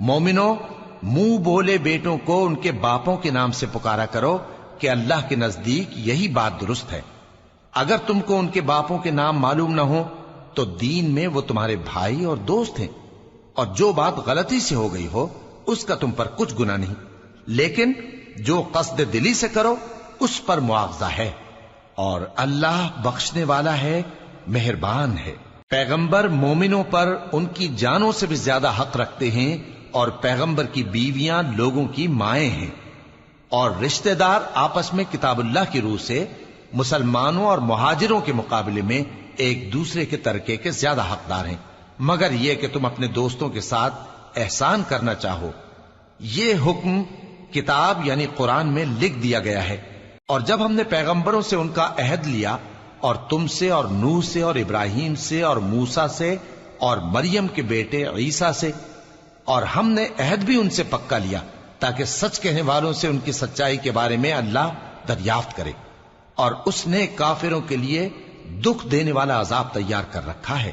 مومنو، منہ بولے بیٹوں کو ان کے باپوں کے نام سے پکارا کرو کہ اللہ کے نزدیک یہی بات درست ہے۔ اگر تم کو ان کے باپوں کے نام معلوم نہ ہو تو دین میں وہ تمہارے بھائی اور دوست ہیں، اور جو بات غلطی سے ہو گئی ہو اس کا تم پر کچھ گناہ نہیں، لیکن جو قصد دلی سے کرو اس پر مواخذہ ہے، اور اللہ بخشنے والا ہے، مہربان ہے۔ پیغمبر مومنوں پر ان کی جانوں سے بھی زیادہ حق رکھتے ہیں، اور پیغمبر کی بیویاں لوگوں کی مائیں ہیں، اور رشتہ دار آپس میں کتاب اللہ کی روح سے مسلمانوں اور مہاجروں کے مقابلے میں ایک دوسرے کے ترکے کے زیادہ حقدار ہیں، مگر یہ کہ تم اپنے دوستوں کے ساتھ احسان کرنا چاہو۔ یہ حکم کتاب یعنی قرآن میں لکھ دیا گیا ہے، اور جب ہم نے پیغمبروں سے ان کا عہد لیا، اور تم سے اور نوح سے اور ابراہیم سے اور موسیٰ سے اور مریم کے بیٹے عیسیٰ سے، اور ہم نے عہد بھی ان سے پکا لیا تاکہ سچ کہنے والوں سے ان کی سچائی کے بارے میں اللہ دریافت کرے، اور اس نے کافروں کے لیے دکھ دینے والا عذاب تیار کر رکھا ہے۔